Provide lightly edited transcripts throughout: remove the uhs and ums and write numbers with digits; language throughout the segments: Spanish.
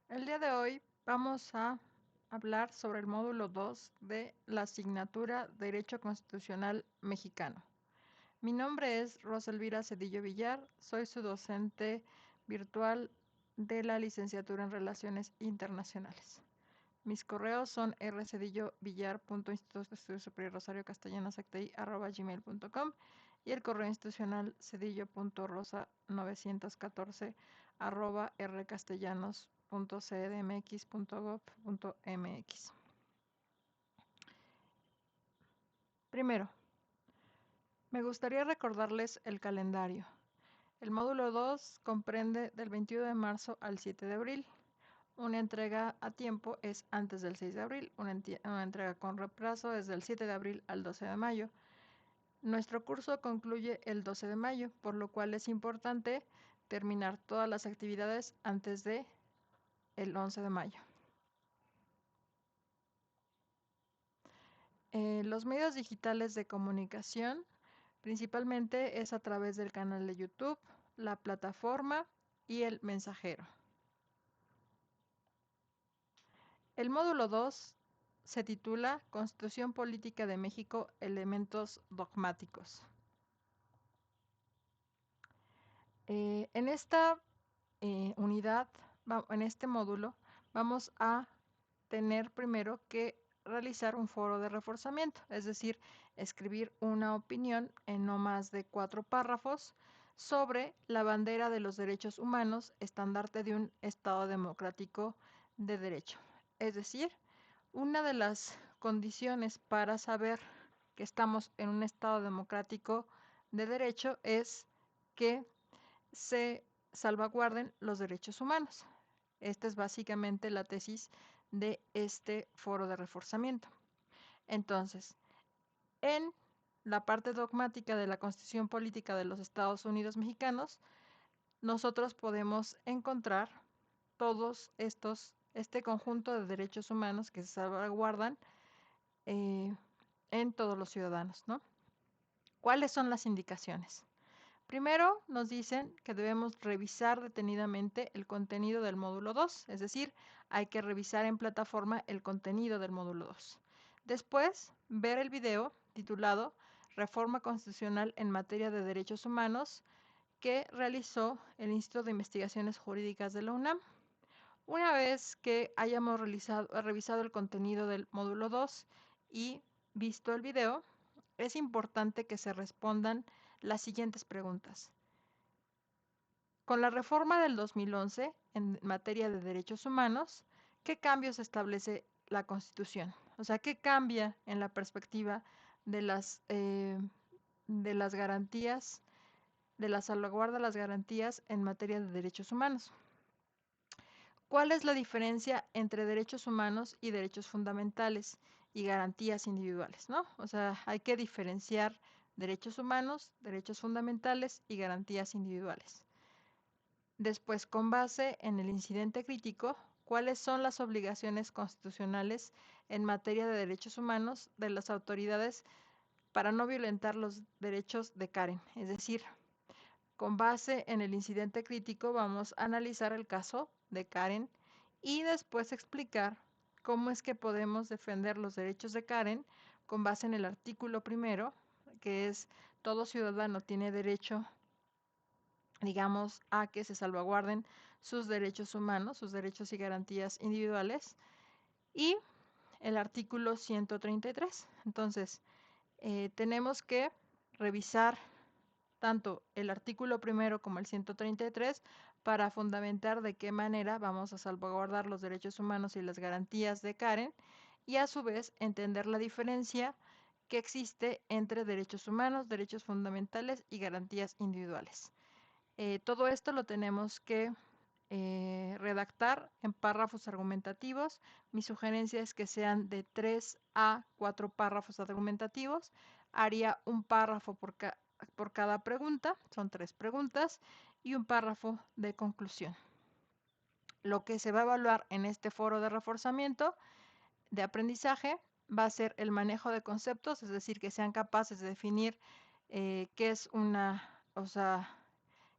El día de hoy vamos a hablar sobre el módulo 2 de la asignatura Derecho Constitucional Mexicano. Mi nombre es Rosa Elvira Cedillo Villar, soy su docente virtual de la licenciatura en Relaciones Internacionales. Mis correos son rcedillo.institutos.estudios superior.rosario-castellanos.gmail.com y el correo institucional cedillo.rosa914@rcastellanos.cdmx.gov.mx. Primero, me gustaría recordarles el calendario. El módulo 2 comprende del 21 de marzo al 7 de abril. Una entrega a tiempo es antes del 6 de abril, una entrega con retraso es del 7 de abril al 12 de mayo. Nuestro curso concluye el 12 de mayo, por lo cual es importante terminar todas las actividades antes de el 11 de mayo. Los medios digitales de comunicación principalmente es a través del canal de YouTube, la plataforma y el mensajero. El módulo 2 se titula Constitución Política de México, elementos dogmáticos. En esta unidad, en este módulo, vamos a tener primero que realizar un foro de reforzamiento, es decir, escribir una opinión en no más de 4 párrafos sobre la bandera de los derechos humanos, estandarte de un Estado democrático de derecho. Es decir, una de las condiciones para saber que estamos en un Estado democrático de derecho es que se salvaguarden los derechos humanos. Esta es básicamente la tesis de este foro de reforzamiento. Entonces, en la parte dogmática de la Constitución Política de los Estados Unidos Mexicanos, nosotros podemos encontrar este conjunto de derechos humanos que se salvaguardan en todos los ciudadanos, ¿no? ¿Cuáles son las indicaciones? Primero, nos dicen que debemos revisar detenidamente el contenido del módulo 2, es decir, hay que revisar en plataforma el contenido del módulo 2. Después, ver el video titulado Reforma Constitucional en materia de derechos humanos que realizó el Instituto de Investigaciones Jurídicas de la UNAM. Una vez que hayamos revisado el contenido del módulo 2 y visto el video, es importante que se respondan las siguientes preguntas. Con la reforma del 2011 en materia de derechos humanos, ¿qué cambios establece la Constitución? O sea, ¿qué cambia en la perspectiva de las garantías, de la salvaguarda de las garantías en materia de derechos humanos? ¿Cuál es la diferencia entre derechos humanos y derechos fundamentales y garantías individuales, ¿no? O sea, hay que diferenciar derechos humanos, derechos fundamentales y garantías individuales. Después, con base en el incidente crítico, ¿cuáles son las obligaciones constitucionales en materia de derechos humanos de las autoridades para no violentar los derechos de Karen? Es decir, con base en el incidente crítico vamos a analizar el caso de Karen y después explicar cómo es que podemos defender los derechos de Karen con base en el artículo primero, que es todo ciudadano tiene derecho, digamos, a que se salvaguarden sus derechos humanos, sus derechos y garantías individuales, y el artículo 133. Entonces, tenemos que revisar tanto el artículo primero como el 133 para fundamentar de qué manera vamos a salvaguardar los derechos humanos y las garantías de Karen y a su vez entender la diferencia que existe entre derechos humanos, derechos fundamentales y garantías individuales. Todo esto lo tenemos que redactar en párrafos argumentativos. Mi sugerencia es que sean de 3 a 4 párrafos argumentativos. Haría un párrafo por cada pregunta, son 3 preguntas, y un párrafo de conclusión. Lo que se va a evaluar en este foro de reforzamiento de aprendizaje va a ser el manejo de conceptos, es decir, que sean capaces de definir qué es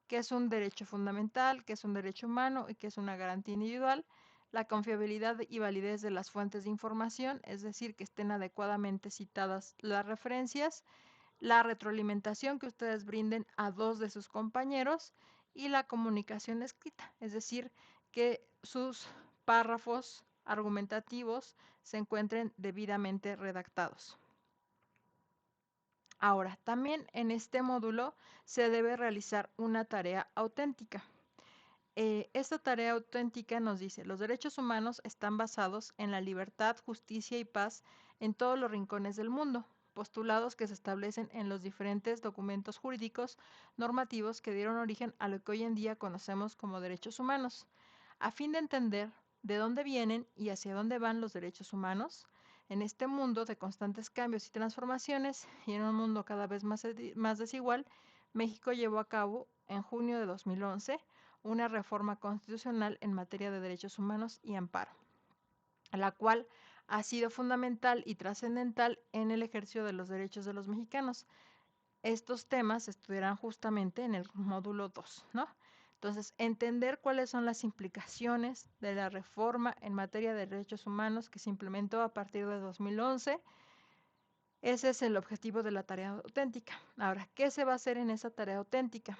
qué es un derecho fundamental, qué es un derecho humano y qué es una garantía individual. la confiabilidad y validez de las fuentes de información, es decir, que estén adecuadamente citadas las referencias, la retroalimentación que ustedes brinden a dos de sus compañeros y la comunicación escrita, es decir, que sus párrafos argumentativos se encuentren debidamente redactados. Ahora, también en este módulo se debe realizar una tarea auténtica. Esta tarea auténtica nos dice, los derechos humanos están basados en la libertad, justicia y paz en todos los rincones del mundo, postulados que se establecen en los diferentes documentos jurídicos normativos que dieron origen a lo que hoy en día conocemos como derechos humanos. A fin de entender de dónde vienen y hacia dónde van los derechos humanos, en este mundo de constantes cambios y transformaciones y en un mundo cada vez más desigual, México llevó a cabo en junio de 2011 una reforma constitucional en materia de derechos humanos y amparo, la cual ha sido fundamental y trascendental en el ejercicio de los derechos de los mexicanos. Estos temas se estudiarán justamente en el módulo 2, ¿no? Entonces, entender cuáles son las implicaciones de la reforma en materia de derechos humanos que se implementó a partir de 2011. Ese es el objetivo de la tarea auténtica. Ahora, ¿qué se va a hacer en esa tarea auténtica?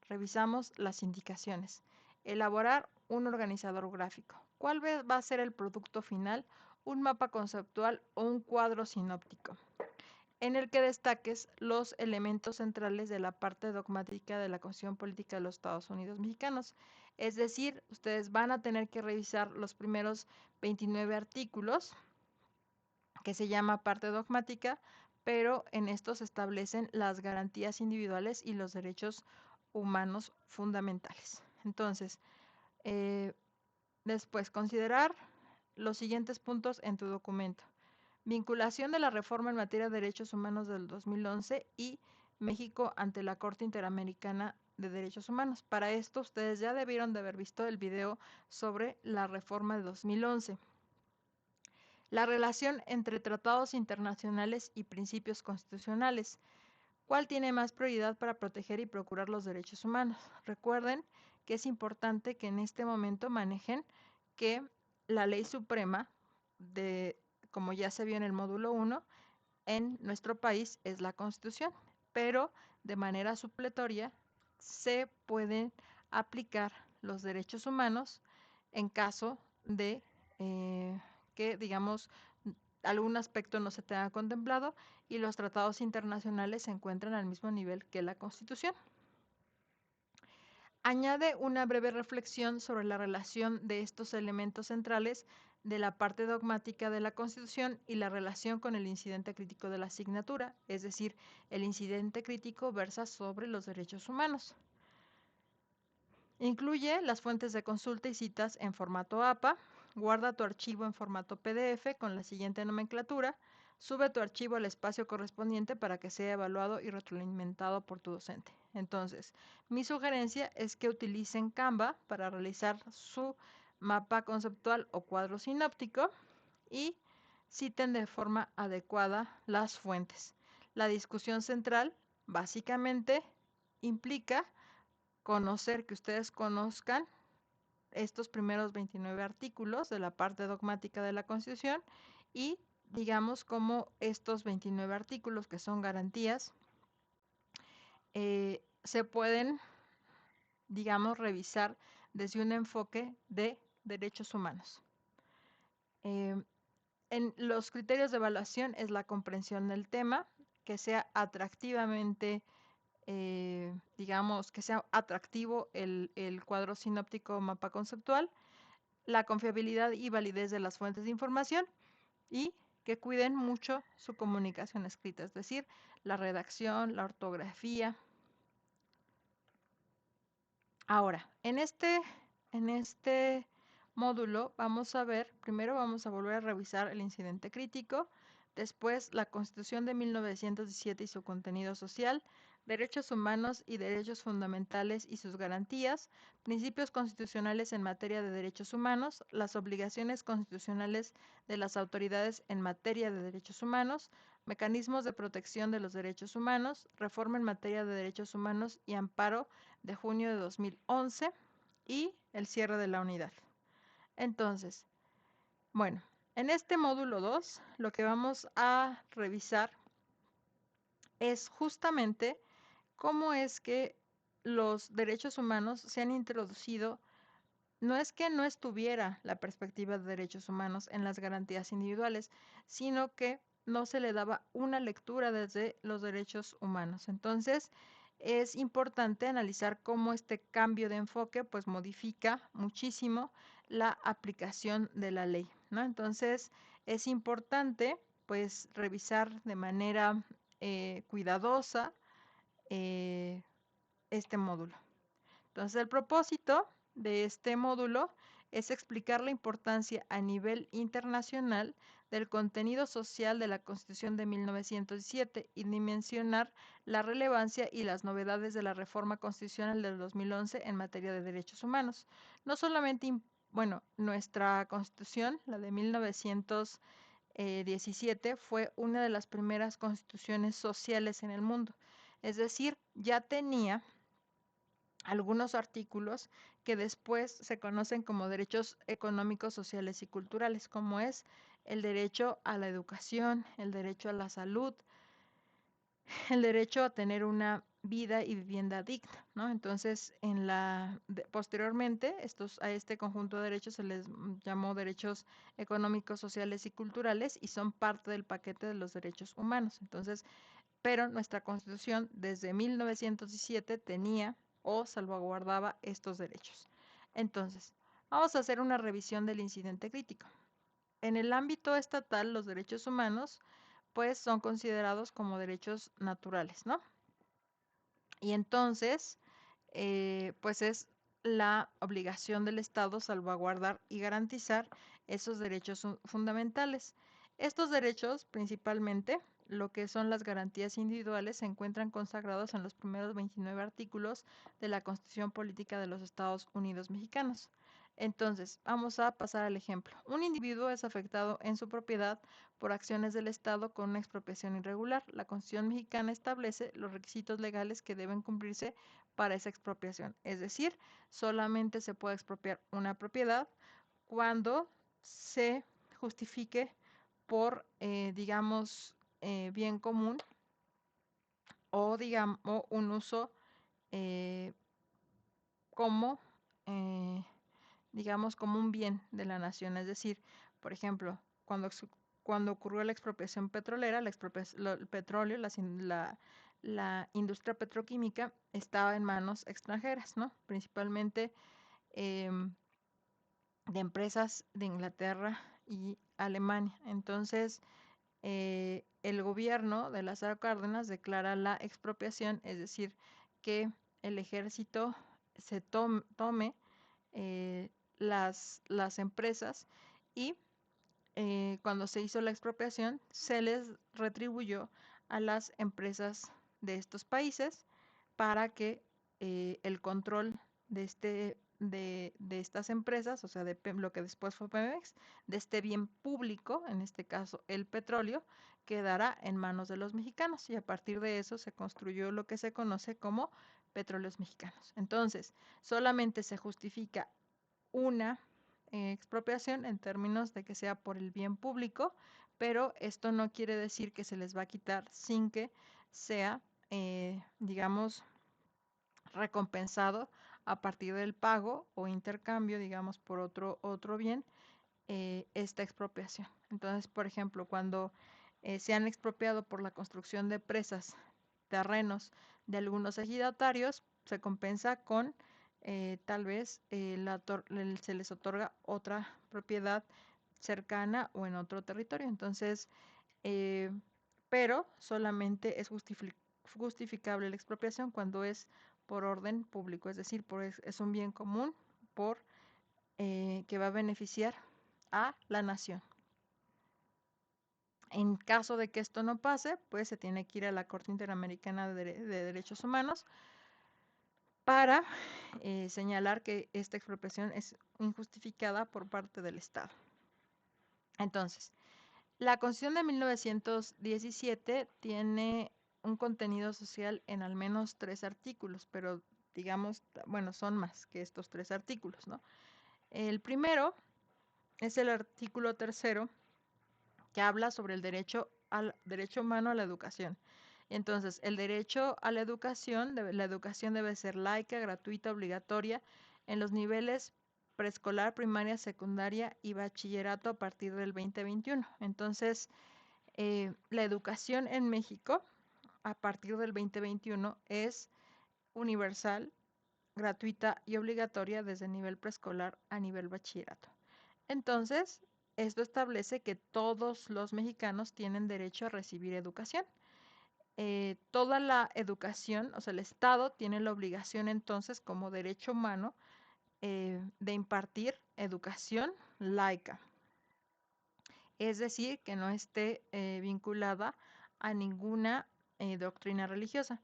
Revisamos las indicaciones. Elaborar un organizador gráfico. ¿Cuál va a ser el producto final? Un mapa conceptual o un cuadro sinóptico, en el que destaques los elementos centrales de la parte dogmática de la Constitución Política de los Estados Unidos Mexicanos. Es decir, ustedes van a tener que revisar los primeros 29 artículos, que se llama parte dogmática, pero en estos se establecen las garantías individuales y los derechos humanos fundamentales. Entonces, después, considerar los siguientes puntos en tu documento. Vinculación de la reforma en materia de derechos humanos del 2011 y México ante la Corte Interamericana de Derechos Humanos. Para esto, ustedes ya debieron de haber visto el video sobre la reforma de 2011. La relación entre tratados internacionales y principios constitucionales. ¿Cuál tiene más prioridad para proteger y procurar los derechos humanos? Recuerden que es importante que en este momento manejen que la ley suprema, como ya se vio en el módulo 1, en nuestro país es la Constitución, pero de manera supletoria se pueden aplicar los derechos humanos en caso de que, digamos, algún aspecto no se tenga contemplado y los tratados internacionales se encuentran al mismo nivel que la Constitución. Añade una breve reflexión sobre la relación de estos elementos centrales de la parte dogmática de la Constitución y la relación con el incidente crítico de la asignatura, es decir, el incidente crítico versa sobre los derechos humanos. Incluye las fuentes de consulta y citas en formato APA, guarda tu archivo en formato PDF con la siguiente nomenclatura, sube tu archivo al espacio correspondiente para que sea evaluado y retroalimentado por tu docente. Entonces, mi sugerencia es que utilicen Canva para realizar su mapa conceptual o cuadro sinóptico y citen de forma adecuada las fuentes. La discusión central básicamente implica que ustedes conozcan estos primeros 29 artículos de la parte dogmática de la Constitución y digamos cómo estos 29 artículos, que son garantías, se pueden, digamos, revisar desde un enfoque de derechos humanos. En los criterios de evaluación es la comprensión del tema, que sea atractivamente digamos, que sea atractivo el cuadro sinóptico mapa conceptual, la confiabilidad y validez de las fuentes de información y que cuiden mucho su comunicación escrita, es decir, la redacción, la ortografía. Ahora, en este módulo vamos a ver, primero vamos a volver a revisar el incidente crítico, después la Constitución de 1917 y su contenido social, derechos humanos y derechos fundamentales y sus garantías, principios constitucionales en materia de derechos humanos, las obligaciones constitucionales de las autoridades en materia de derechos humanos, mecanismos de protección de los derechos humanos, reforma en materia de derechos humanos y amparo de junio de 2011 y el cierre de la unidad. Entonces, bueno, en este módulo 2 lo que vamos a revisar es justamente cómo es que los derechos humanos se han introducido. No es que no estuviera la perspectiva de derechos humanos en las garantías individuales, sino que no se le daba una lectura desde los derechos humanos. Entonces, es importante analizar cómo este cambio de enfoque pues modifica muchísimo la aplicación de la ley, ¿no? Entonces, es importante pues revisar de manera cuidadosa eh, este módulo. Entonces, el propósito de este módulo es explicar la importancia a nivel internacional del contenido social de la Constitución de 1917 y dimensionar la relevancia y las novedades de la reforma constitucional del 2011 en materia de derechos humanos. No solamente, bueno, nuestra Constitución, la de 1917, fue una de las primeras constituciones sociales en el mundo. Es decir, ya tenía algunos artículos que después se conocen como derechos económicos, sociales y culturales, como es el derecho a la educación, el derecho a la salud, el derecho a tener una vida y vivienda digna, ¿no? Entonces, posteriormente, a este conjunto de derechos se les llamó derechos económicos, sociales y culturales y son parte del paquete de los derechos humanos. Entonces, pero nuestra Constitución desde 1917 tenía o salvaguardaba estos derechos. Entonces, vamos a hacer una revisión del incidente crítico. En el ámbito estatal, los derechos humanos pues son considerados como derechos naturales, ¿no? Y entonces, pues es la obligación del Estado salvaguardar y garantizar esos derechos fundamentales. Estos derechos, principalmente, lo que son las garantías individuales, se encuentran consagrados en los primeros 29 artículos de la Constitución Política de los Estados Unidos Mexicanos. Entonces, vamos a pasar al ejemplo. Un individuo es afectado en su propiedad por acciones del Estado con una expropiación irregular. La Constitución mexicana establece los requisitos legales que deben cumplirse para esa expropiación. Es decir, solamente se puede expropiar una propiedad cuando se justifique por, digamos, bien común o, digamos, un uso eh, como, eh, digamos, como un bien de la nación. Es decir, por ejemplo, cuando ocurrió la expropiación petrolera, el petróleo, la industria petroquímica estaba en manos extranjeras, ¿no? Principalmente em, de empresas de Inglaterra y Alemania. Entonces, el gobierno de Lázaro Cárdenas declara la expropiación, es decir, que el ejército se tome las empresas y cuando se hizo la expropiación se les retribuyó a las empresas de estos países para que el control de estas empresas, o sea, de lo que después fue Pemex, de este bien público, en este caso el petróleo, quedará en manos de los mexicanos y a partir de eso se construyó lo que se conoce como petróleos mexicanos. Entonces, solamente se justifica una expropiación en términos de que sea por el bien público, pero esto no quiere decir que se les va a quitar sin que sea, digamos, recompensado a partir del pago o intercambio, digamos, por otro bien, esta expropiación. Entonces, por ejemplo, cuando se han expropiado por la construcción de presas terrenos de algunos ejidatarios, se compensa con tal vez se les otorga otra propiedad cercana o en otro territorio. Entonces, eh, pero solamente es justificable la expropiación cuando es por orden público, es decir, es un bien común por que va a beneficiar a la nación. En caso de que esto no pase, pues se tiene que ir a la Corte Interamericana de Derechos Humanos para señalar que esta expropiación es injustificada por parte del Estado. Entonces, la Constitución de 1917 tiene un contenido social en al menos 3 artículos, pero digamos, bueno, son más que estos 3 artículos, ¿no? El primero es el artículo tercero, que habla sobre el derecho humano a la educación. Entonces, el derecho a la educación debe ser laica, gratuita, obligatoria en los niveles preescolar, primaria, secundaria y bachillerato a partir del 2021. Entonces, la educación en México a partir del 2021 es universal, gratuita y obligatoria desde nivel preescolar a nivel bachillerato. Entonces, esto establece que todos los mexicanos tienen derecho a recibir educación. Toda la educación, o sea, el Estado tiene la obligación entonces como derecho humano de impartir educación laica, es decir, que no esté vinculada a ninguna doctrina religiosa.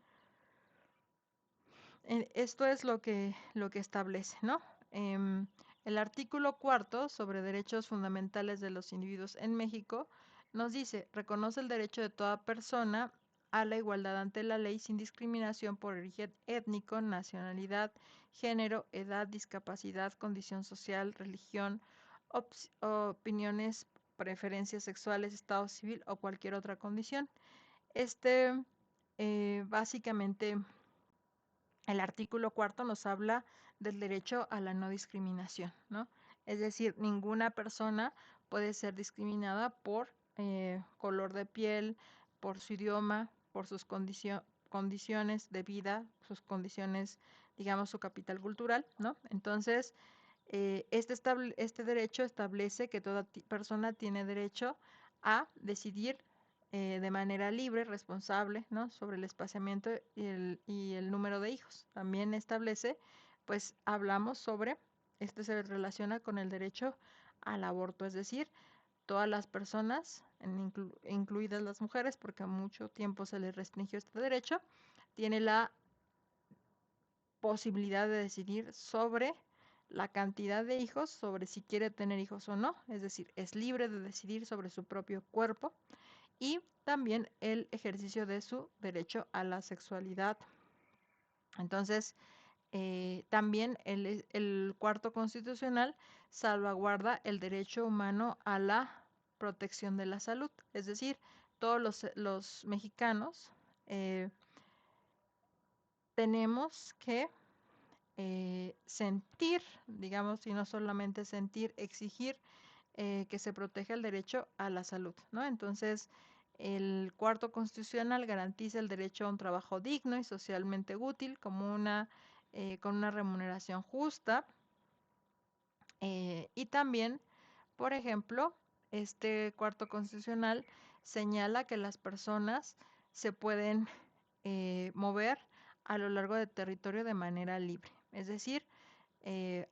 Esto es lo que establece, ¿no? Em, el artículo cuarto sobre derechos fundamentales de los individuos en México nos dice, reconoce el derecho de toda persona a la igualdad ante la ley sin discriminación por origen étnico, nacionalidad, género, edad, discapacidad, condición social, religión, opiniones, preferencias sexuales, estado civil o cualquier otra condición. Básicamente el artículo cuarto nos habla del derecho a la no discriminación, ¿no? Es decir, ninguna persona puede ser discriminada por color de piel, por su idioma, por sus condiciones de vida, sus condiciones, digamos, su capital cultural, ¿no? Entonces, este derecho establece que toda persona tiene derecho a decidir de manera libre, responsable, ¿no? Sobre el espaciamiento y el número de hijos. También establece, pues hablamos sobre, este se relaciona con el derecho al aborto, es decir, todas las personas, incluidas las mujeres, porque a mucho tiempo se les restringió este derecho, tiene la posibilidad de decidir sobre la cantidad de hijos, sobre si quiere tener hijos o no, es decir, es libre de decidir sobre su propio cuerpo y también el ejercicio de su derecho a la sexualidad. Entonces, también el cuarto constitucional salvaguarda el derecho humano a la protección de la salud, es decir, todos los mexicanos tenemos que sentir, digamos, y no solamente sentir, exigir que se proteja el derecho a la salud, ¿no? Entonces, el cuarto constitucional garantiza el derecho a un trabajo digno y socialmente útil como con una remuneración justa y también, por ejemplo, este cuarto constitucional señala que las personas se pueden mover a lo largo del territorio de manera libre, es decir,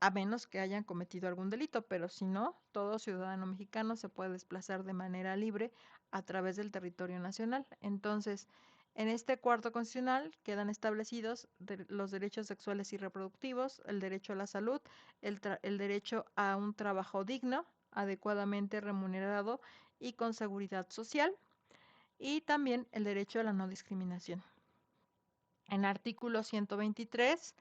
a menos que hayan cometido algún delito, pero si no, todo ciudadano mexicano se puede desplazar de manera libre a través del territorio nacional. Entonces, en este cuarto constitucional quedan establecidos los derechos sexuales y reproductivos, el derecho a la salud, el derecho a un trabajo digno, adecuadamente remunerado y con seguridad social, y también el derecho a la no discriminación. En artículo 123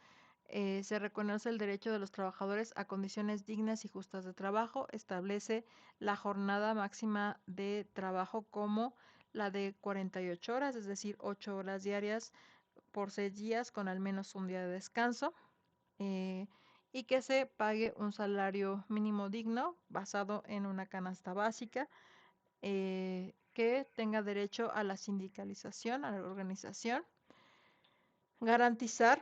se reconoce el derecho de los trabajadores a condiciones dignas y justas de trabajo, establece la jornada máxima de trabajo como la de 48 horas, es decir, 8 horas diarias por 6 días con al menos un día de descanso, eh, y que se pague un salario mínimo digno basado en una canasta básica, que tenga derecho a la sindicalización, a la organización, garantizar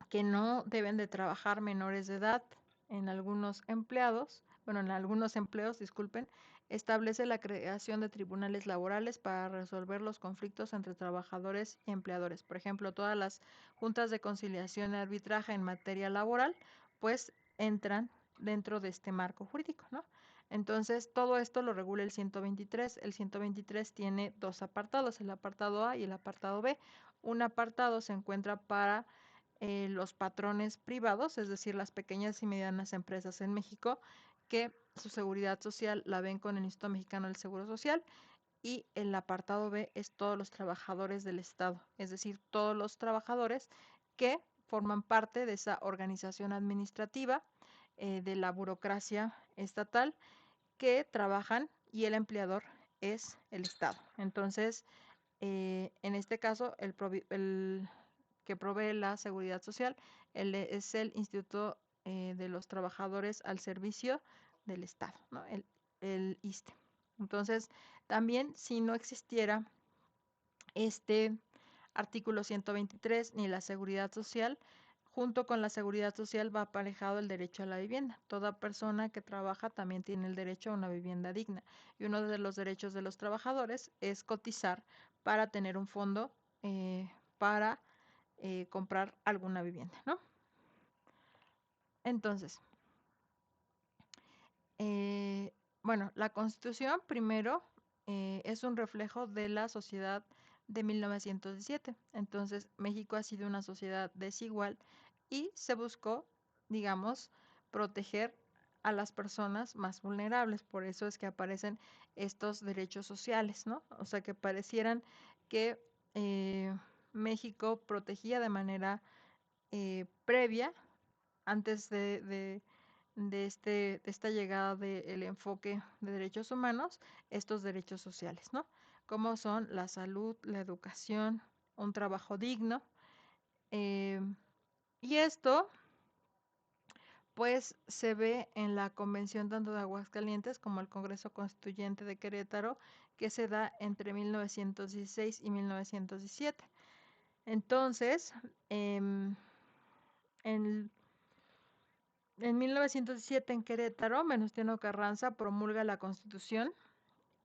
que no deben de trabajar menores de edad en algunos en algunos empleos, disculpen, establece la creación de tribunales laborales para resolver los conflictos entre trabajadores y empleadores. Por ejemplo, todas las juntas de conciliación y arbitraje en materia laboral, pues entran dentro de este marco jurídico, ¿no? Entonces, todo esto lo regula el 123. El 123 tiene dos apartados, el apartado A y el apartado B. Un apartado se encuentra para los patrones privados, es decir, las pequeñas y medianas empresas en México, que su seguridad social la ven con el Instituto Mexicano del Seguro Social, y el apartado B es todos los trabajadores del Estado, es decir, todos los trabajadores que forman parte de esa organización administrativa de la burocracia estatal que trabajan y el empleador es el Estado. Entonces, en este caso, el que provee la seguridad social es el Instituto de los Trabajadores al Servicio del Estado, ¿no? El ISSSTE. Entonces, también si no existiera este artículo 123 ni la seguridad social, junto con la seguridad social va aparejado el derecho a la vivienda. Toda persona que trabaja también tiene el derecho a una vivienda digna. Y uno de los derechos de los trabajadores es cotizar para tener un fondo para comprar alguna vivienda, ¿no? Entonces, eh, bueno, la Constitución primero es un reflejo de la sociedad de 1917. Entonces, México ha sido una sociedad desigual y se buscó, digamos, proteger a las personas más vulnerables. Por eso es que aparecen estos derechos sociales, ¿no? O sea, que parecieran que México protegía de manera previa, antes de esta llegada del enfoque de derechos humanos, estos derechos sociales, ¿no? Como son la salud, la educación, un trabajo digno. eh, y esto, pues, se ve en la Convención tanto de Aguascalientes como el Congreso Constituyente de Querétaro, que se da entre 1916 y 1917. Entonces, en En 1917 en Querétaro, Venustiano Carranza promulga la Constitución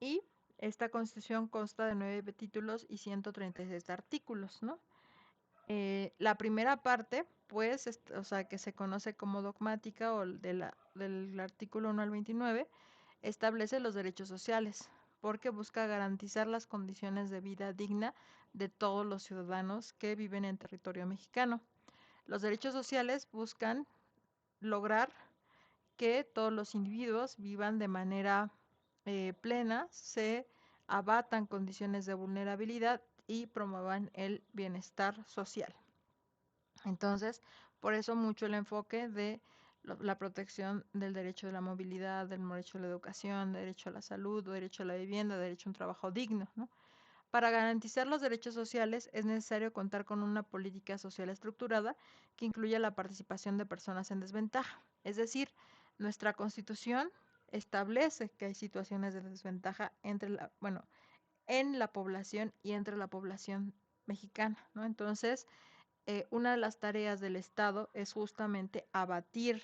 y esta Constitución consta de 9 títulos y 136 artículos, ¿no? La primera parte, pues, o sea, que se conoce como dogmática o del artículo 1 al 29, establece los derechos sociales, porque busca garantizar las condiciones de vida digna de todos los ciudadanos que viven en territorio mexicano. Los derechos sociales buscan lograr que todos los individuos vivan de manera plena, se abatan condiciones de vulnerabilidad y promuevan el bienestar social. Entonces, por eso mucho el enfoque de la protección del derecho de la movilidad, del derecho a la educación, derecho a la salud, derecho a la vivienda, derecho a un trabajo digno, ¿no? Para garantizar los derechos sociales es necesario contar con una política social estructurada que incluya la participación de personas en desventaja. Es decir, nuestra Constitución establece que hay situaciones de desventaja en la población y entre la población mexicana, ¿no? Entonces, una de las tareas del Estado es justamente abatir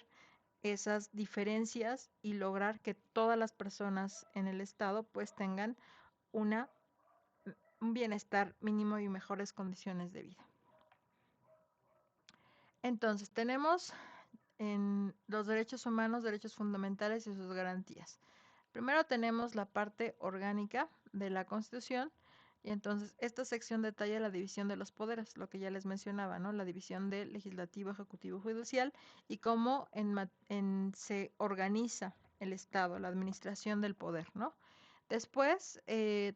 esas diferencias y lograr que todas las personas en el Estado pues tengan una un bienestar mínimo y mejores condiciones de vida. Entonces, tenemos en los derechos humanos, derechos fundamentales y sus garantías. Primero tenemos la parte orgánica de la Constitución y entonces esta sección detalla la división de los poderes, lo que ya les mencionaba, ¿no? La división de legislativo, ejecutivo, judicial y cómo se organiza el Estado, la administración del poder, ¿no? Después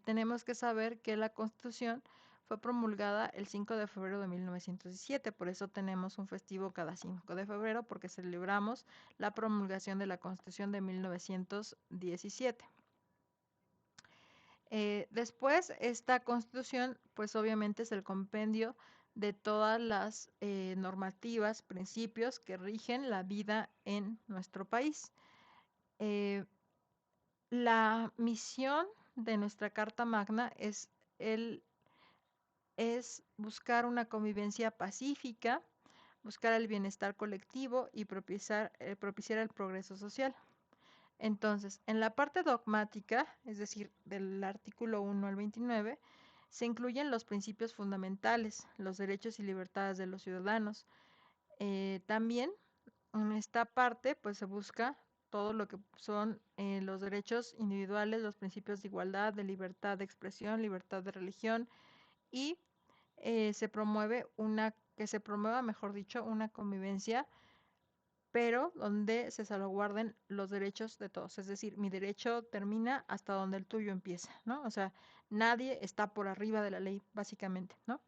tenemos que saber que la Constitución fue promulgada el 5 de febrero de 1917, por eso tenemos un festivo cada 5 de febrero, porque celebramos la promulgación de la Constitución de 1917. Después, esta Constitución, pues obviamente es el compendio de todas las normativas, principios que rigen la vida en nuestro país. La misión de nuestra Carta Magna es buscar una convivencia pacífica, buscar el bienestar colectivo y propiciar el progreso social. Entonces, en la parte dogmática, es decir, del artículo 1 al 29, se incluyen los principios fundamentales, los derechos y libertades de los ciudadanos. También en esta parte, pues se busca todo lo que son los derechos individuales, los principios de igualdad, de libertad de expresión, libertad de religión y que se promueva, mejor dicho, una convivencia, pero donde se salvaguarden los derechos de todos. Es decir, mi derecho termina hasta donde el tuyo empieza, ¿no? O sea, nadie está por arriba de la ley, básicamente, ¿no?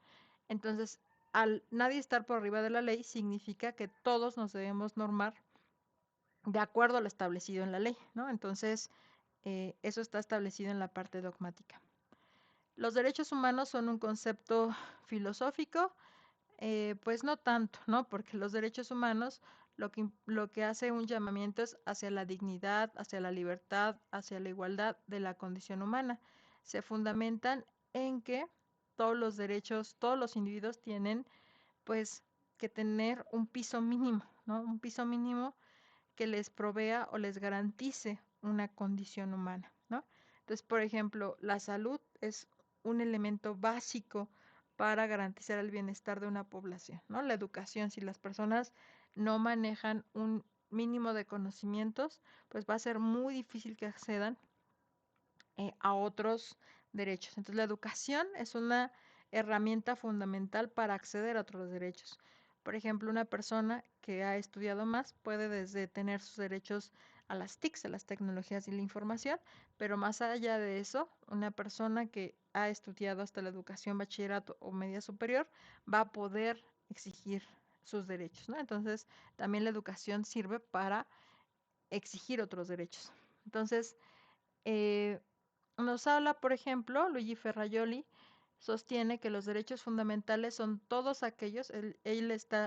Entonces, al nadie estar por arriba de la ley significa que todos nos debemos normar de acuerdo a lo establecido en la ley, ¿no? Entonces, eso está establecido en la parte dogmática. Los derechos humanos son un concepto filosófico, pues no tanto, ¿no? Porque los derechos humanos lo que hace un llamamiento es hacia la dignidad, hacia la libertad, hacia la igualdad de la condición humana. Se fundamentan en que todos los derechos, todos los individuos tienen pues que tener un piso mínimo, ¿no? Un piso mínimo que les provea o les garantice una condición humana, ¿no? Entonces, por ejemplo, la salud es un elemento básico para garantizar el bienestar de una población, ¿no? La educación, si las personas no manejan un mínimo de conocimientos, pues va a ser muy difícil que accedan a otros derechos. Entonces, la educación es una herramienta fundamental para acceder a otros derechos. Por ejemplo, una persona que ha estudiado más puede desde tener sus derechos a las TICs, a las tecnologías y la información, pero más allá de eso, una persona que ha estudiado hasta la educación bachillerato o media superior va a poder exigir sus derechos, ¿no? Entonces, también la educación sirve para exigir otros derechos. Entonces, eh, nos habla, por ejemplo, Luigi Ferrajoli sostiene que los derechos fundamentales son todos aquellos,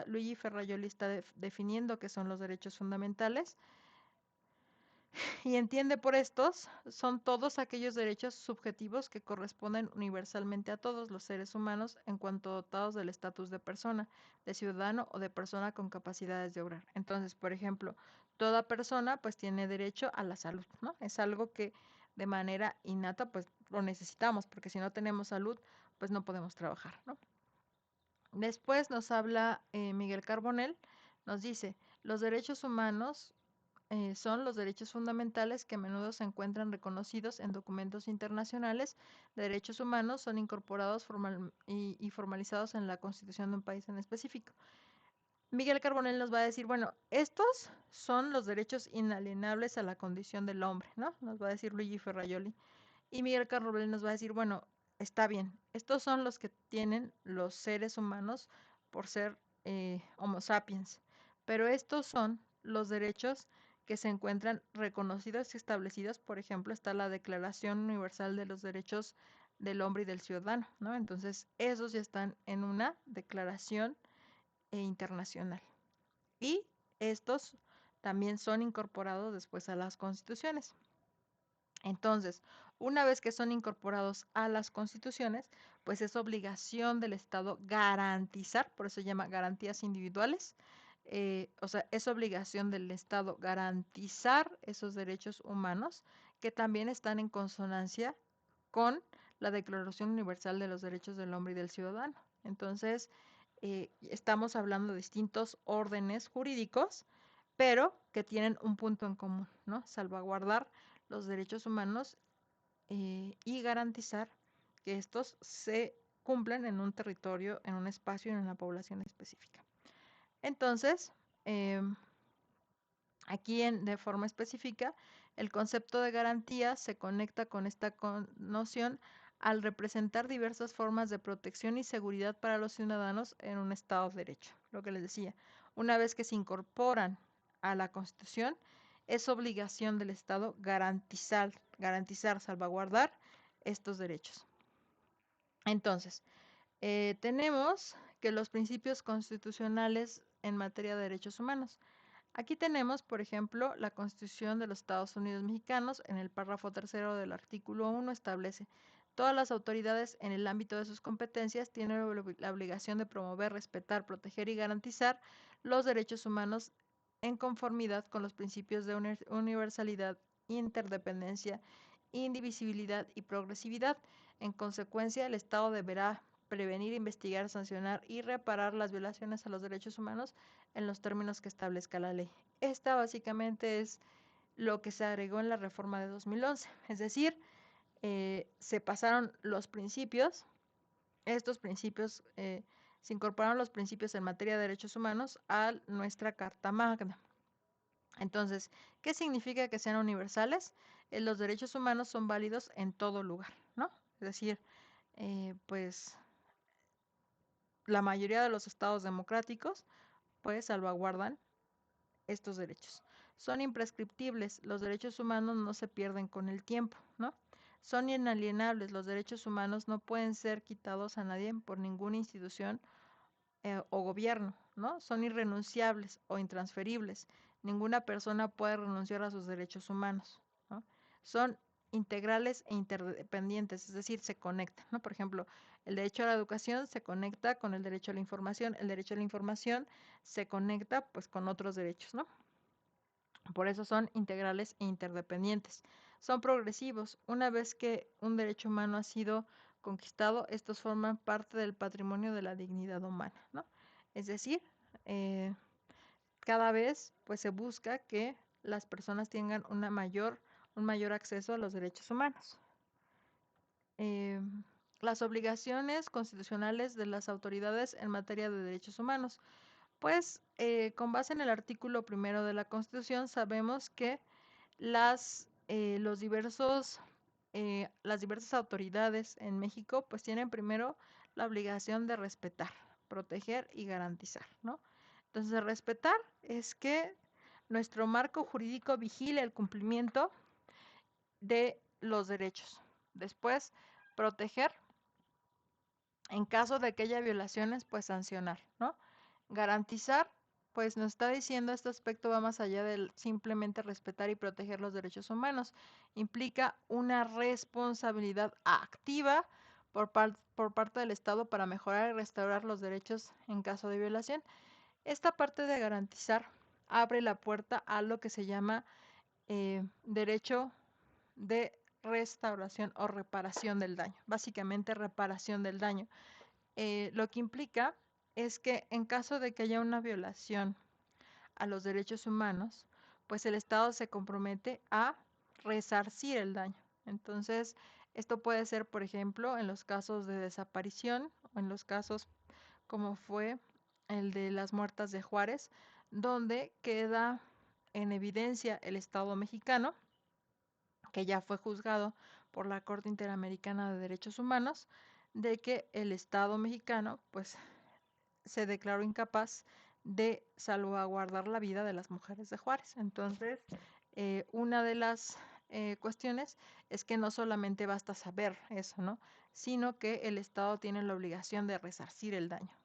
Luigi Ferrajoli está definiendo qué son los derechos fundamentales y entiende por estos, son todos aquellos derechos subjetivos que corresponden universalmente a todos los seres humanos en cuanto dotados del estatus de persona, de ciudadano o de persona con capacidades de obrar. Entonces, por ejemplo, toda persona pues tiene derecho a la salud, ¿no? Es algo que de manera innata pues lo necesitamos, porque si no tenemos salud pues no podemos trabajar, ¿no? Después nos habla Miguel Carbonell, nos dice, los derechos humanos son los derechos fundamentales que a menudo se encuentran reconocidos en documentos internacionales de derechos humanos, son incorporados y formalizados en la Constitución de un país en específico. Miguel Carbonell nos va a decir, bueno, estos son los derechos inalienables a la condición del hombre, ¿no? Nos va a decir Luigi Ferrajoli. Y Miguel Carbonell nos va a decir, bueno, está bien, estos son los que tienen los seres humanos por ser Homo sapiens, pero estos son los derechos que se encuentran reconocidos y establecidos, por ejemplo, está la Declaración Universal de los Derechos del Hombre y del Ciudadano, ¿no? Entonces, esos ya están en una declaración internacional. Y estos también son incorporados después a las constituciones. Entonces, una vez que son incorporados a las constituciones, pues es obligación del Estado garantizar, por eso se llama garantías individuales, o sea, es obligación del Estado garantizar esos derechos humanos que también están en consonancia con la Declaración Universal de los Derechos del Hombre y del Ciudadano. Entonces, estamos hablando de distintos órdenes jurídicos, pero que tienen un punto en común, ¿no? Salvaguardar los derechos humanos y garantizar que estos se cumplan en un territorio, en un espacio, en una población específica. Entonces, eh, aquí de forma específica, el concepto de garantía se conecta con esta noción al representar diversas formas de protección y seguridad para los ciudadanos en un Estado de Derecho. Lo que les decía, una vez que se incorporan a la Constitución, es obligación del Estado garantizar, salvaguardar estos derechos. Entonces, tenemos que los principios constitucionales en materia de derechos humanos. Aquí tenemos, por ejemplo, la Constitución de los Estados Unidos Mexicanos, en el párrafo tercero del artículo 1 establece, todas las autoridades en el ámbito de sus competencias tienen la obligación de promover, respetar, proteger y garantizar los derechos humanos en conformidad con los principios de universalidad, interdependencia, indivisibilidad y progresividad. En consecuencia, el Estado deberá prevenir, investigar, sancionar y reparar las violaciones a los derechos humanos en los términos que establezca la ley. Esta básicamente es lo que se agregó en la reforma de 2011, es decir, se pasaron los principios, estos principios, se incorporaron los principios en materia de derechos humanos a nuestra Carta Magna. Entonces, ¿qué significa que sean universales? Los derechos humanos son válidos en todo lugar, ¿no? Es decir, pues la mayoría de los estados democráticos pues salvaguardan estos derechos. Son imprescriptibles, los derechos humanos no se pierden con el tiempo, ¿no? Son inalienables, los derechos humanos no pueden ser quitados a nadie por ninguna institución o gobierno, ¿no? Son irrenunciables o intransferibles. Ninguna persona puede renunciar a sus derechos humanos, ¿no? Son integrales e interdependientes, es decir, se conectan, ¿no? Por ejemplo, el derecho a la educación se conecta con el derecho a la información, el derecho a la información se conecta pues con otros derechos, ¿no? Por eso son integrales e interdependientes. Son progresivos. Una vez que un derecho humano ha sido conquistado, estos forman parte del patrimonio de la dignidad humana, ¿no? Es decir, eh, cada vez pues se busca que las personas tengan un mayor acceso a los derechos humanos. Eh, las obligaciones constitucionales de las autoridades en materia de derechos humanos. Pues con base en el artículo primero de la Constitución sabemos que las diversas autoridades en México pues tienen primero la obligación de respetar, proteger y garantizar, ¿no? Entonces, respetar es que nuestro marco jurídico vigile el cumplimiento de los derechos. Después, proteger en caso de que haya violaciones, pues sancionar, ¿no? Garantizar, pues nos está diciendo este aspecto va más allá del simplemente respetar y proteger los derechos humanos. Implica una responsabilidad activa por parte del Estado para mejorar y restaurar los derechos en caso de violación. Esta parte de garantizar abre la puerta a lo que se llama derecho de restauración o reparación del daño. Básicamente reparación del daño. Lo que implica es que en caso de que haya una violación a los derechos humanos, pues el Estado se compromete a resarcir el daño. Entonces, esto puede ser, por ejemplo, en los casos de desaparición o en los casos como fue el de las muertas de Juárez, donde queda en evidencia el Estado mexicano, que ya fue juzgado por la Corte Interamericana de Derechos Humanos, de que el Estado mexicano pues se declaró incapaz de salvaguardar la vida de las mujeres de Juárez. Entonces, una de las cuestiones es que no solamente basta saber eso, ¿no? Sino que el Estado tiene la obligación de resarcir el daño.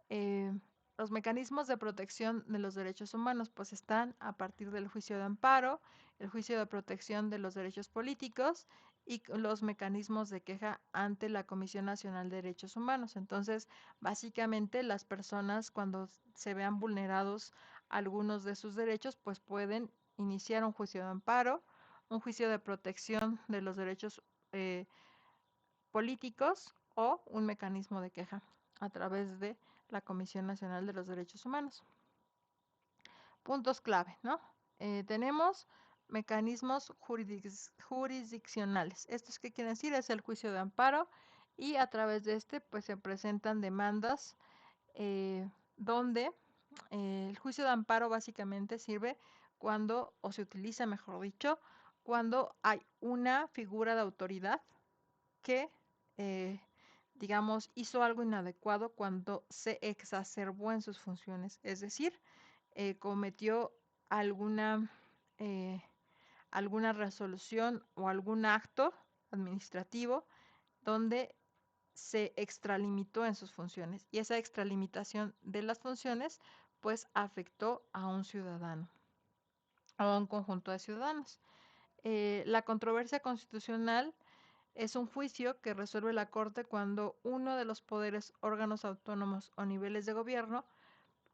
Eh, los mecanismos de protección de los derechos humanos pues están a partir del juicio de amparo, el juicio de protección de los derechos políticos y los mecanismos de queja ante la Comisión Nacional de Derechos Humanos. Entonces, básicamente las personas cuando se vean vulnerados algunos de sus derechos pues pueden iniciar un juicio de amparo, un juicio de protección de los derechos eh, políticos o un mecanismo de queja a través de la Comisión Nacional de los Derechos Humanos. Puntos clave, ¿no? Tenemos mecanismos jurisdiccionales. ¿Esto es qué quiere decir? Es el juicio de amparo y a través de este pues se presentan demandas donde el juicio de amparo básicamente sirve cuando, o se utiliza mejor dicho, cuando hay una figura de autoridad que, eh, digamos, hizo algo inadecuado cuando se exacerbó en sus funciones, es decir, cometió alguna, eh, alguna resolución o algún acto administrativo donde se extralimitó en sus funciones y esa extralimitación de las funciones pues afectó a un ciudadano o a un conjunto de ciudadanos. La controversia constitucional es un juicio que resuelve la Corte cuando uno de los poderes, órganos autónomos o niveles de gobierno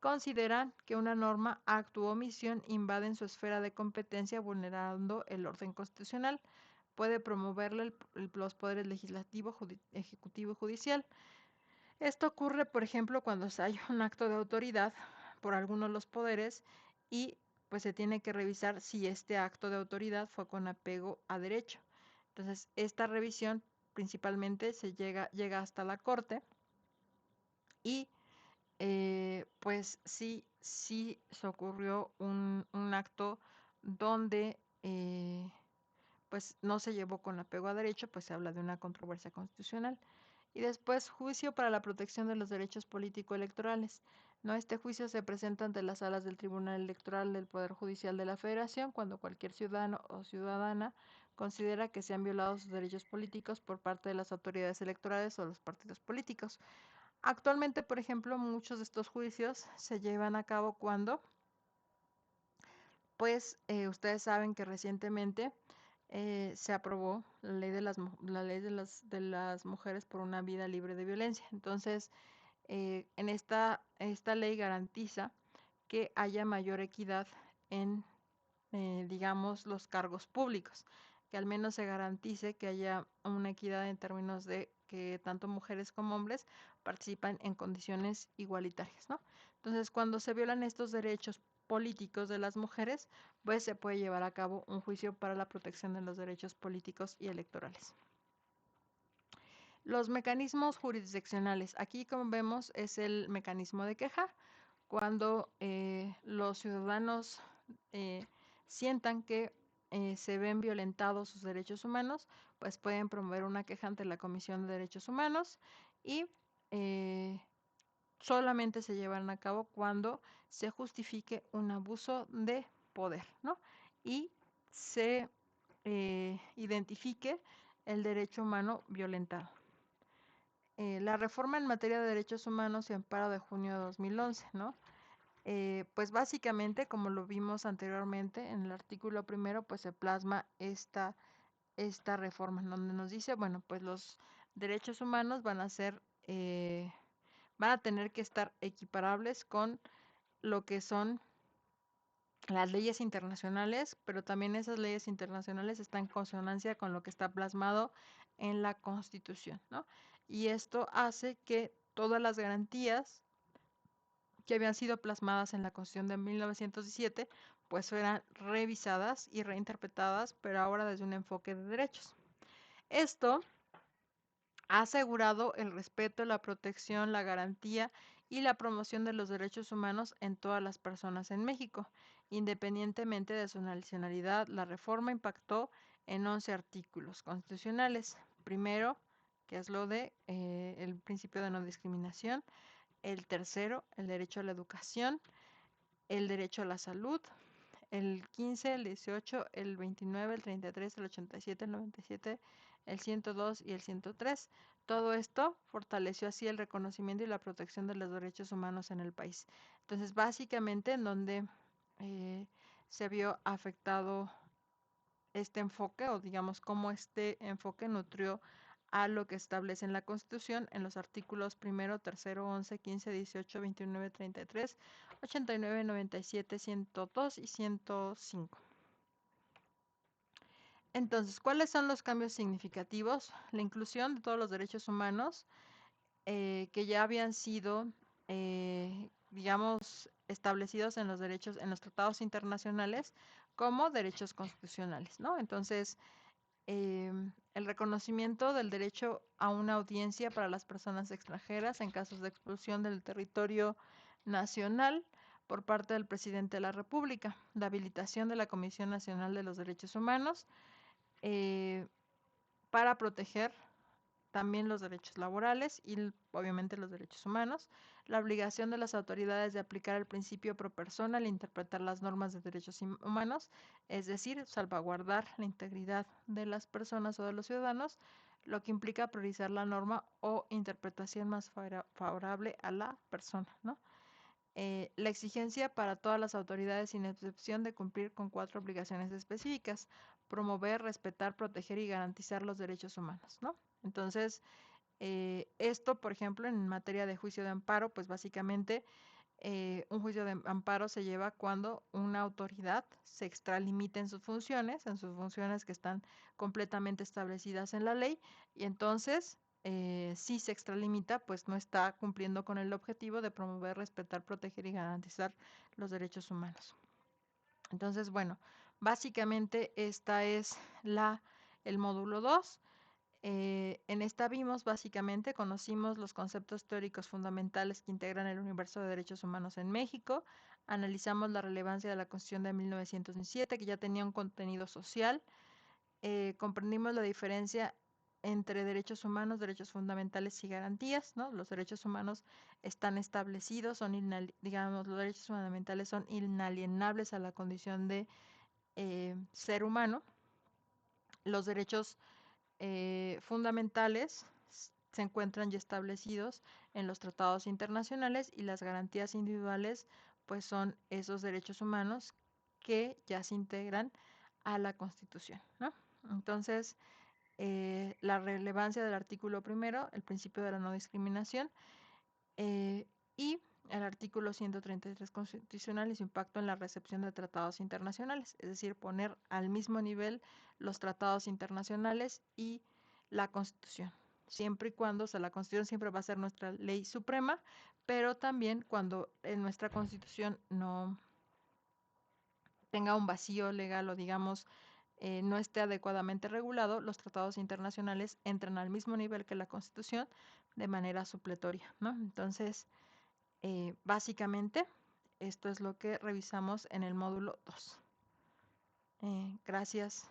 consideran que una norma, acto u omisión invaden su esfera de competencia vulnerando el orden constitucional. Puede promoverle los poderes legislativo, ejecutivo y judicial. Esto ocurre, por ejemplo, cuando hay un acto de autoridad por alguno de los poderes y pues se tiene que revisar si este acto de autoridad fue con apego a derecho. Entonces, esta revisión principalmente llega hasta la Corte y pues sí se ocurrió un acto donde pues no se llevó con apego a derecho, pues se habla de una controversia constitucional. Y después, juicio para la protección de los derechos político-electorales. ¿no? Este juicio se presenta ante las salas del Tribunal Electoral del Poder Judicial de la Federación cuando cualquier ciudadano o ciudadana considera que se han violado sus derechos políticos por parte de las autoridades electorales o los partidos políticos. Actualmente, por ejemplo, muchos de estos juicios se llevan a cabo cuando, pues, ustedes saben que recientemente se aprobó la ley de las mujeres por una vida libre de violencia. Entonces, en esta ley garantiza que haya mayor equidad en, digamos, los cargos públicos, que al menos se garantice que haya una equidad en términos de que tanto mujeres como hombres participan en condiciones igualitarias, ¿no? Entonces, cuando se violan estos derechos políticos de las mujeres, pues se puede llevar a cabo un juicio para la protección de los derechos políticos y electorales. Los mecanismos jurisdiccionales. Aquí, como vemos, es el mecanismo de queja. Cuando los ciudadanos sientan que se ven violentados sus derechos humanos, pues pueden promover una queja ante la Comisión de Derechos Humanos y solamente se llevarán a cabo cuando se justifique un abuso de poder, ¿no? Y se identifique el derecho humano violentado. La reforma en materia de derechos humanos y amparo de junio de 2011, ¿no? Pues básicamente, como lo vimos anteriormente, en el artículo primero, pues se plasma esta reforma, en donde nos dice, bueno, pues los derechos humanos van a tener que estar equiparables con lo que son las leyes internacionales, pero también esas leyes internacionales están en consonancia con lo que está plasmado en la Constitución, ¿no? Y esto hace que todas las garantías que habían sido plasmadas en la Constitución de 1917, pues fueran revisadas y reinterpretadas, pero ahora desde un enfoque de derechos. Esto ha asegurado el respeto, la protección, la garantía y la promoción de los derechos humanos en todas las personas en México. Independientemente de su nacionalidad, la reforma impactó en 11 artículos constitucionales. Primero, que es lo de el principio de no discriminación. El tercero, el derecho a la educación, el derecho a la salud, el 15, el 18, el 29, el 33, el 87, el 97, el 102 y el 103. Todo esto fortaleció así el reconocimiento y la protección de los derechos humanos en el país. Entonces, básicamente, en donde se vio afectado este enfoque, o digamos cómo este enfoque nutrió a lo que establece en la Constitución en los artículos primero, tercero, 11, 15, 18, 29, 33, 89, 97, 102 y 105. Entonces, ¿cuáles son los cambios significativos? La inclusión de todos los derechos humanos que ya habían sido, digamos, establecidos en los derechos, en los tratados internacionales como derechos constitucionales, ¿no? Entonces, el reconocimiento del derecho a una audiencia para las personas extranjeras en casos de expulsión del territorio nacional por parte del presidente de la República, la habilitación de la Comisión Nacional de los Derechos Humanos eh, para proteger también los derechos laborales y obviamente los derechos humanos, la obligación de las autoridades de aplicar el principio pro persona al interpretar las normas de derechos humanos, es decir, salvaguardar la integridad de las personas o de los ciudadanos, lo que implica priorizar la norma o interpretación más favorable a la persona, ¿no? La exigencia para todas las autoridades sin excepción de cumplir con 4 obligaciones específicas: promover, respetar, proteger y garantizar los derechos humanos, ¿no? Entonces, esto, por ejemplo, en materia de juicio de amparo, pues básicamente un juicio de amparo se lleva cuando una autoridad se extralimita en sus funciones que están completamente establecidas en la ley, y entonces, si se extralimita, pues no está cumpliendo con el objetivo de promover, respetar, proteger y garantizar los derechos humanos. Entonces, bueno, básicamente esta es el módulo 2. En esta vimos básicamente, conocimos los conceptos teóricos fundamentales que integran el universo de derechos humanos en México, analizamos la relevancia de la Constitución de 1907, que ya tenía un contenido social, comprendimos la diferencia entre derechos humanos, derechos fundamentales y garantías, ¿no? Los derechos humanos están establecidos, digamos, los derechos fundamentales son inalienables a la condición de ser humano. Los derechos fundamentales se encuentran ya establecidos en los tratados internacionales y las garantías individuales pues son esos derechos humanos que ya se integran a la Constitución, ¿no? Entonces, la relevancia del artículo primero, el principio de la no discriminación, y el artículo 133 constitucional y su impacto en la recepción de tratados internacionales, es decir, poner al mismo nivel los tratados internacionales y la Constitución, siempre y cuando, o sea, la Constitución siempre va a ser nuestra ley suprema, pero también cuando en nuestra Constitución no tenga un vacío legal o digamos no esté adecuadamente regulado, los tratados internacionales entran al mismo nivel que la Constitución de manera supletoria, ¿no? Entonces, básicamente, esto es lo que revisamos en el módulo 2. Gracias.